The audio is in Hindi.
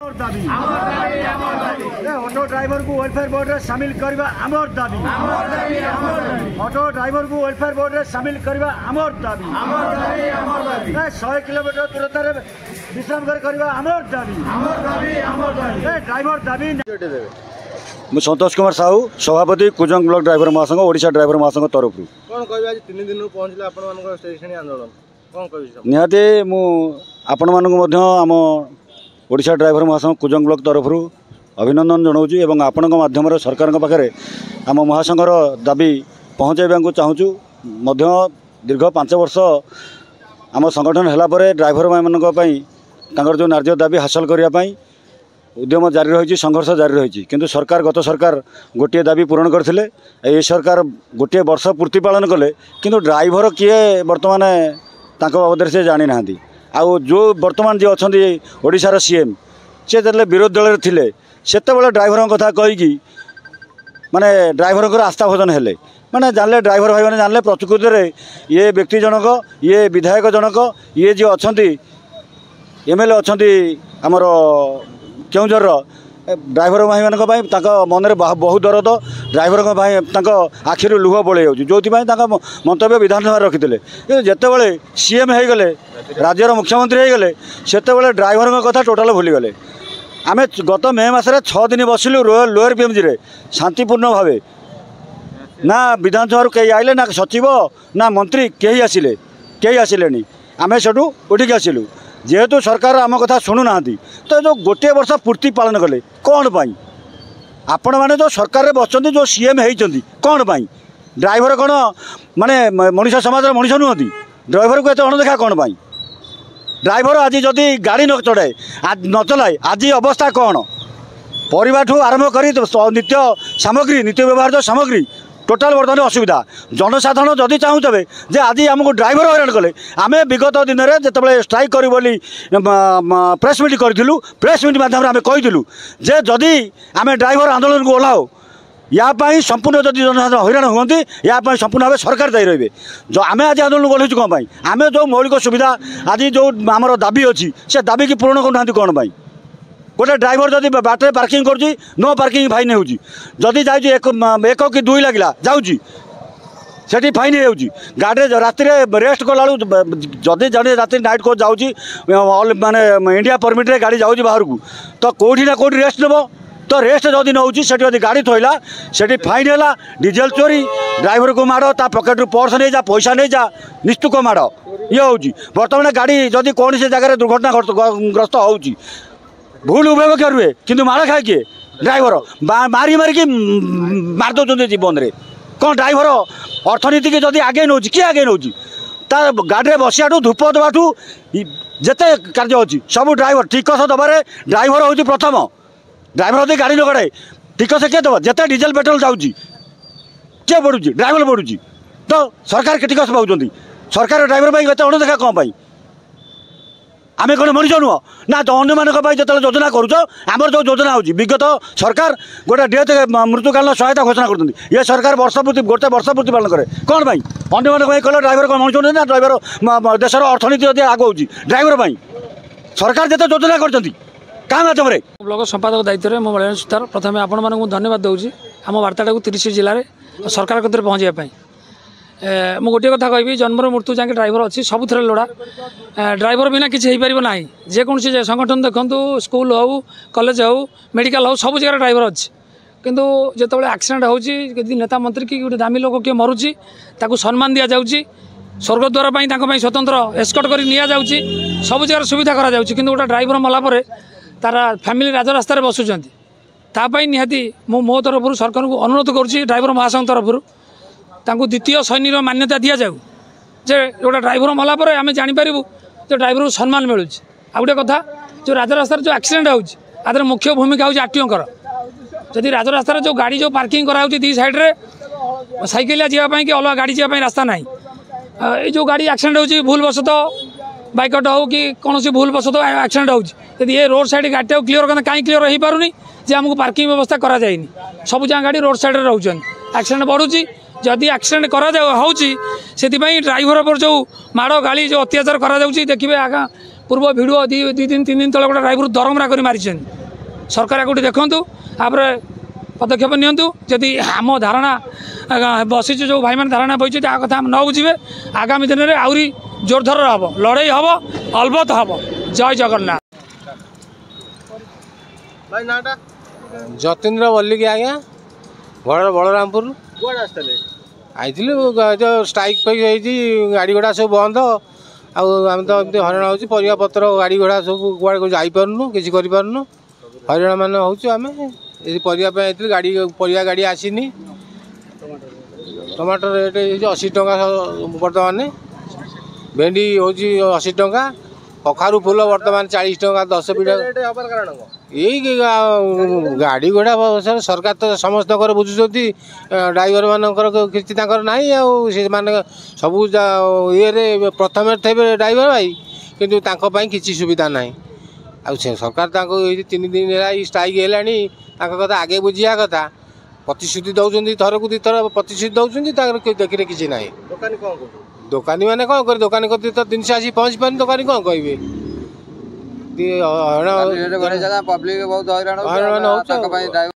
ऑटो ड्राइवर को वेलफेयर बोर्ड में शामिल करवा आमर दाबी। ऑटो ड्राइवर को वेलफेयर बोर्ड में शामिल करवा आमर दाबी। 100 किलोमीटर दूरता विश्राम करवा आमर दाबी। ड्राइवर दाबी। मु संतोष कुमार साहू सभापति कुजंग ब्लॉक ड्राइवर महासंघ ओडिशा ड्राइवर महासंघ तरफ कौन कहबे आज 3 दिन पहुंचले आपण मानक स्टेशन आंदोलन कौन कहबे निहाते मु आपण मानक मध्य आम ओडिशा ड्राइवर महासंघ कुजंग ब्लॉक तरफ अभिनंदन जनाऊँ एवं आपण माध्यम सरकार पाखे आम महासंघर दाबी पहुँचाइबा को चाहूँ मध्य दीर्घ 5 वर्ष आम संगठन है ड्राइवर मानक जो न्याय दाबी हासिल करने उद्यम जारी रही संघर्ष जारी रही किंतु सरकार गत सरकार गोटे दाबी पूरण करते ये सरकार गोटे वर्ष पूर्ति पालन कले किंतु ड्राइवर किए बर्तमान बाबद से जानी ना आउ जो बर्तमान जी अच्छा ओडिशार सीएम से जब विरोधी दल थे सेतबे ड्राइवर कथा कहीकि माने ड्राइवर आस्था भोजन हेले माने जानले ड्राइवर भाई मैंने जानले प्रकृति में ये व्यक्ति जनक ये विधायक जनक ये जो अच्छा एमएलए अच्छा आमर केउझर ड्राइवर भाई मान मन में बहुत दरद ड्राइवर आखिर लुह पड़े जो मंतव्य विधानसभा रखिते जितेबाला सीएम हो गले राज्यर मुख्यमंत्री हो गले से ड्राइवर कथा टोटाल भूलीगले आम गत मे मसरे 6 दिन बसिलु लोअर पीएमजी रे शांतिपूर्ण भाव ना विधानसभा कई आइले ना सचिव ना मंत्री कहीं आसिले आम सेठू उठिक आसिलु जेहेतु सरकार आम कथा शुणुना तो जो गोटे वर्ष पूर्ति पालन कले कौन पाई आपण मैंने जो सरकार बसती जो सीएम होती कौन पाई ड्राइवर कौन माने मनुष्य समाज मनुष्य नुहति ड्राइवर को एत अणदेखा कौन पाई ड्राइवर आज जदि गाड़ी न चढ़ाए न चलाए आज अवस्था कौन परिवार ठू आरंभ कर नित्य सामग्री नित्य व्यवहार सामग्री टोटाल बर्तमान असुविधा जनसाधारण जदि चाहूबे जे आज आमको ड्राइवर हैरान कले आम विगत दिन में जिते स्ट्राइक करूँ बोली प्रेस मीट करूँ प्रेस मीट मध्यम आम कहीलु जे जदि आम ड्राइवर आंदोलन को ओह्लाओ यापाई संपूर्ण जदि जनसाधारण हैरान हुए यापाई संपूर्ण भाव सरकार दायी रही जो आम आज आंदोलन ओह्लू कौन आम जो मौलिक सुविधा आज जो आमर दाबी अच्छी से दाबी की पूरण करना कौन पाई गोटे ड्राइवर जदि बाटे पार्किंग कर नो पार्किंग फाइन होगी जदि जाऊँगी एक कि 2 लगला जाऊँगी सेठी फाइन हो गाड़ी राति रेस्ट कला जदि जड़े राति नाइट को जाऊँगी माने इंडिया परमिट रे गाड़ी जाऊँगी बाहर को तो कौटी ना कौटी रेस्ट नब तो रेस्ट जदि नौची से गाड़ी थोला से फाइन है डीजेल चोरी ड्राइवर को माड़ ता पकेट रू पर्स नहीं जा पैसा नहीं जा निस्तुक माड़ ये हूँ बर्तमान गाड़ी जदि कौन से जगह दुर्घटना ग्रस्त हो भूल उपयोग करुए किंतु माड़ खाए किए ड्राइवर मारी मारिकी मार दौरान जीवन में कौन ड्राइवर अर्थनीति की जदि आगे नौ किए आगे नौ गाड़ी बसियाठू धूप दबाठू जिते कार्य अच्छी सब ड्राइवर टिकस दबारे ड्राइवर हूँ प्रथम ड्राइवर यदि गाड़ी न गड़ाए टिकस किए दब जिते डीजेल पेट्रोल जाऊँगी किए बढ़ुची ड्राइवर बढ़ुची तो सरकार के टिकस पाँच सरकार ड्राइवर भाई अणदेखा कौन पाई आम कौन मनुष्य नुह ना तो अन्य मानक जो योजना करुच आमर जो योजना हो विगत सरकार गोटे डेथ मृत्युकालीन सहायता घोषणा कर ये सरकार वर्ष पूर्ति गोटे वर्ष पूर्ति पालन करे कौन पाई अन्य मानक कल ड्राइवर कौन मनुष्य ना ड्राइवर देशर अर्थनीति जब आगे होगी ड्राइवर सरकार जिते योजना कर क्या माध्यम ब्लॉक संपादक दायित्व में मुझे सुतार प्रथम आपण मानक धन्यवाद दूसरी आम वार्ता को 30 जिले में सरकार कदर पहुँचापी मु गोटे कथा कहि जन्मर मृत्यु जाके ड्राइवर अच्छी सबुथ लोड़ा ड्राइवर बिना किसी हो पार ना जेकोसी संगठन देखूँ स्कूल हो कॉलेज हो मेडिकल हो सब जगह ड्राइवर अच्छी किंतु जिते एक्सीडेंट हो नेता मंत्री कि गोटे दामी लोक किए मरुची ताकू सम्मान दि जाऊँगी स्वर्गद्वार स्वतंत्र एस्कॉर्ट कर सब जगह सुविधा करा गोटे ड्राइवर मलापर तार फैमिली राजरास्त बसुँच तापाई निहाती मो तरफ सरकार को अनुरोध करुँच ड्राइवर महासंघ तरफ द्वितीय सैनिक मान्यता दि जाऊ जे गोटे ड्राइवर मलापर आम जापर जो ड्राइवर को सम्मान मिलूँ आ गोटे कथा जो राजरास्त जो एक्सीडेंट होर मुख्य भूमिका हूँ आरटीओ जदि राजरास्त जो गाड़ी जो पार्किंग कराऊँ दी साइड्रे सैकेलिया जावाई कि अलग गाड़ी जावाई रास्ता ना ये जो गाड़ी एक्सीडेंट हो भूल बसत बाइकट हो कि कौन भूल बसत एक्सीडेंट हो ये रोड साइड गाड़ी क्लीयर करना कहीं क्लीयर हो पारूनी जे आमको पार्किंग व्यवस्था करा जाएनी सब जगह गाड़ी रोड साइड रोचे एक्सीडेंट बढ़ुची जदि एक्सीडेंट करा ड्राइवर पर जो माड़ गाड़ी जो अत्याचार करा देखिए आगा पूर्व भिडियो दी दिन 3 दिन तले गोटे ड्राइवर दरमरा कर मारी सरकार या देखूँ तापर पदक्षेप नियंतु जदि आम धारणा बसी जो भाई मैंने धारणा बही कथा न बुझे आगामी दिन में आहरी जोरधर हम लड़ाई हम अलबत हम जय जगन्नाथ भाई नाटा जतीन्द्र मल्लिक आज्ञा बलरामपुर कुआडे आसले आइलु जो स्ट्राइक पे गाड़ी घोड़ा सब बंद आम तो एमती हईराण हो परिया पत्र गाड़ी घोड़ा सब कुआड़े जापरनु किसी करूँ हईराण मान होमें परिया गाड़ी परिया गाड़ी आसीनी टमाटर रेट 80 टंका बर्तमान भेंडी हूँ 80 टंका कखारू फूल बर्तमान 40 टंका 10 पीड़ा रेट हबार कारण को यही गाड़ी घोड़ा सरकार तो समस्त बुझुँच ड्राइवर मानकर किसी ना सब ये प्रथम थे ड्राइवर भाई किंतु किसी सुविधा ना आ सरकार 3 दिन है स्ट्राइक है कथा आगे बुझिया कथा प्रतिश्रुति दौरान थर को 2 थर प्रतिश्रुति दौरान देखने किसी ना दुकानी कौन को दोकानी मैंने कौन कर दोकानी को तो जिन आसी पहुँच पानी दोकानी कौन कहे पब्लिक बहुत हईराण